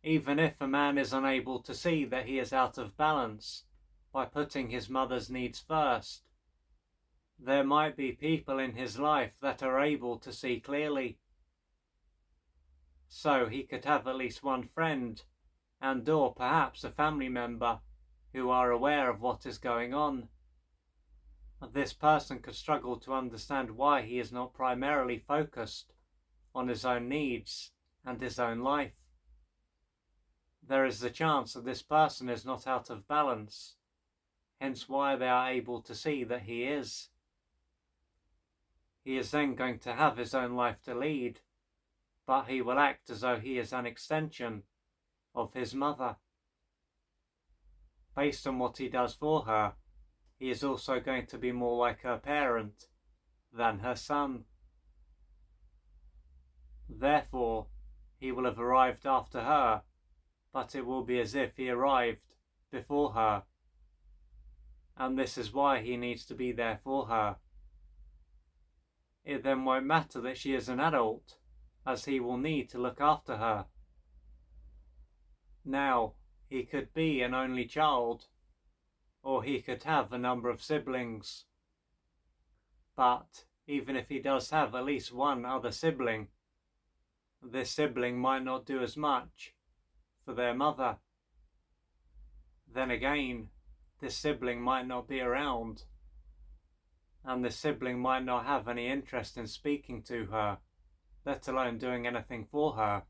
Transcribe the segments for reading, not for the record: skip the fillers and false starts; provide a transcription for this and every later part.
Even if a man is unable to see that he is out of balance by putting his mother's needs first, there might be people in his life that are able to see clearly. So he could have at least one friend and/or perhaps a family member who are aware of what is going on. This person could struggle to understand why he is not primarily focused on his own needs and his own life. There is the chance that this person is not out of balance, hence why they are able to see that he is. He is then going to have his own life to lead, but he will act as though he is an extension of his mother. Based on what he does for her, he is also going to be more like her parent than her son. Therefore, he will have arrived after her, but it will be as if he arrived before her. And this is why he needs to be there for her. It then won't matter that she is an adult, as he will need to look after her. Now, he could be an only child, or he could have a number of siblings. But even if he does have at least one other sibling, this sibling might not do as much for their mother. Then again, this sibling might not be around, and this sibling might not have any interest in speaking to her, let alone doing anything for her.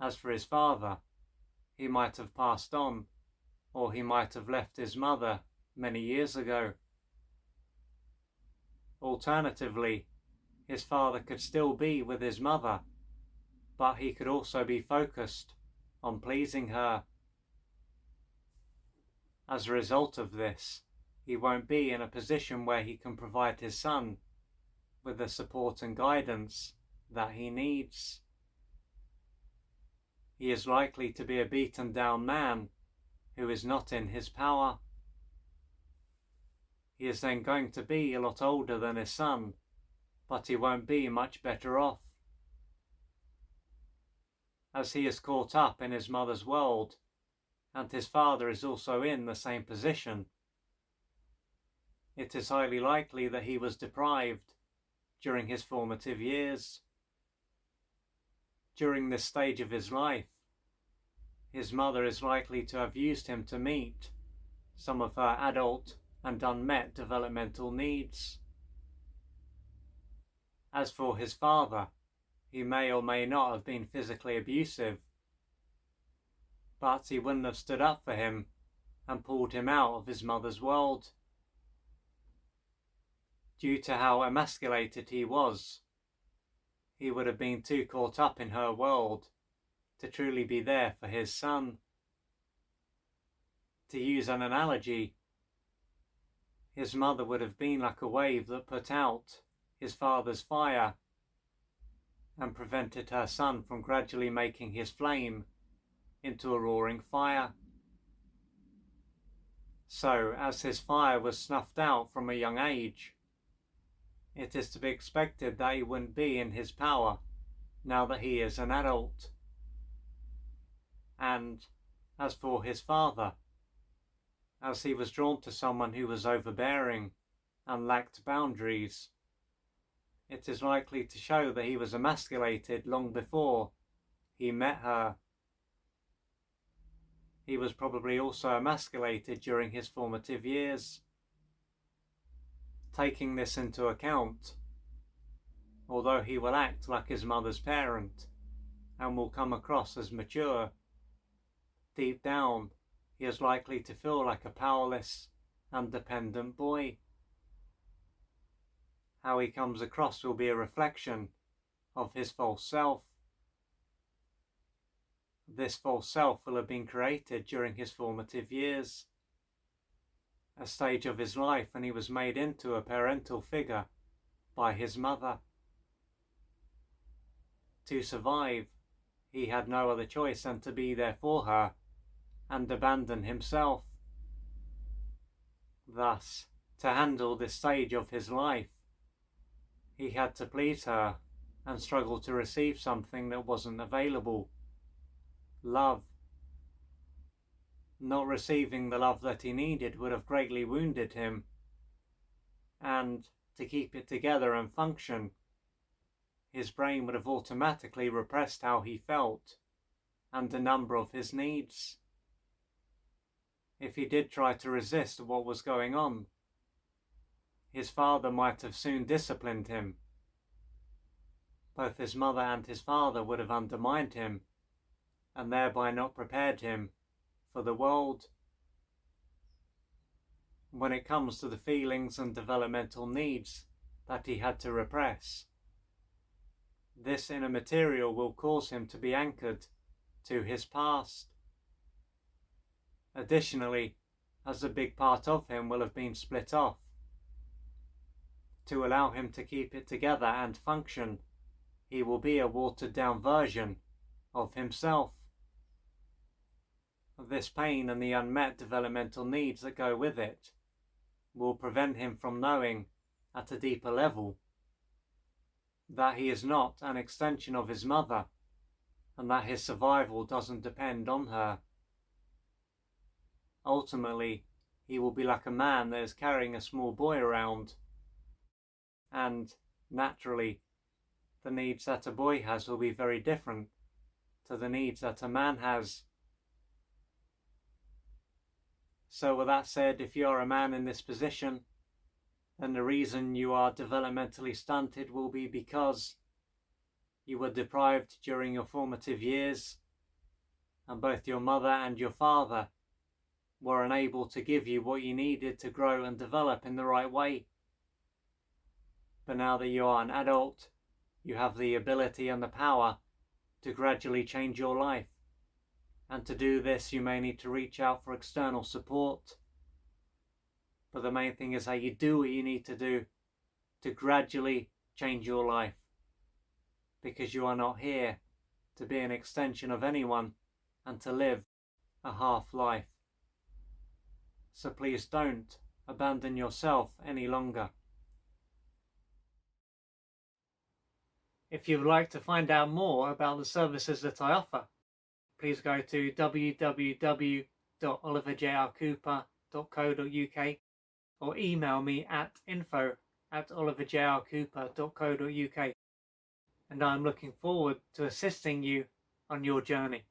As for his father, he might have passed on, or he might have left his mother many years ago. Alternatively, his father could still be with his mother, but he could also be focused on pleasing her. As a result of this, he won't be in a position where he can provide his son with the support and guidance that he needs. He is likely to be a beaten down man who is not in his power. He is then going to be a lot older than his son, but he won't be much better off. As he is caught up in his mother's world, and his father is also in the same position, it is highly likely that he was deprived during his formative years. During this stage of his life, his mother is likely to have used him to meet some of her adult and unmet developmental needs. As for his father, he may or may not have been physically abusive, but he wouldn't have stood up for him and pulled him out of his mother's world. Due to how emasculated he was, he would have been too caught up in her world to truly be there for his son. To use an analogy, his mother would have been like a wave that put out his father's fire and prevented her son from gradually making his flame into a roaring fire. So, as his fire was snuffed out from a young age, it is to be expected that he wouldn't be in his power now that he is an adult. And as for his father, as he was drawn to someone who was overbearing and lacked boundaries, it is likely to show that he was emasculated long before he met her. He was probably also emasculated during his formative years. Taking this into account, although he will act like his mother's parent and will come across as mature, deep down he is likely to feel like a powerless and dependent boy. How he comes across will be a reflection of his false self. This false self will have been created during his formative years, a stage of his life when he was made into a parental figure by his mother. To survive, he had no other choice than to be there for her and abandon himself. Thus, to handle this stage of his life, he had to please her and struggle to receive something that wasn't available love. Not receiving the love that he needed would have greatly wounded him, and to keep it together and function, his brain would have automatically repressed how he felt and a number of his needs. If he did try to resist what was going on, his father might have soon disciplined him. Both his mother and his father would have undermined him and thereby not prepared him for the world. When it comes to the feelings and developmental needs that he had to repress, this inner material will cause him to be anchored to his past. Additionally, as a big part of him will have been split off, to allow him to keep it together and function, he will be a watered-down version of himself. This pain and the unmet developmental needs that go with it will prevent him from knowing, at a deeper level, that he is not an extension of his mother and that his survival doesn't depend on her. Ultimately, he will be like a man that is carrying a small boy around, and naturally, the needs that a boy has will be very different to the needs that a man has. So with that said, if you are a man in this position, then the reason you are developmentally stunted will be because you were deprived during your formative years, and both your mother and your father were unable to give you what you needed to grow and develop in the right way. But now that you are an adult, you have the ability and the power to gradually change your life. And to do this, you may need to reach out for external support. But the main thing is how you do what you need to do to gradually change your life. Because you are not here to be an extension of anyone and to live a half life. So please don't abandon yourself any longer. If you would like to find out more about the services that I offer, please go to www.oliverjrcooper.co.uk or email me at info@oliverjrcooper.co.uk, and I'm looking forward to assisting you on your journey.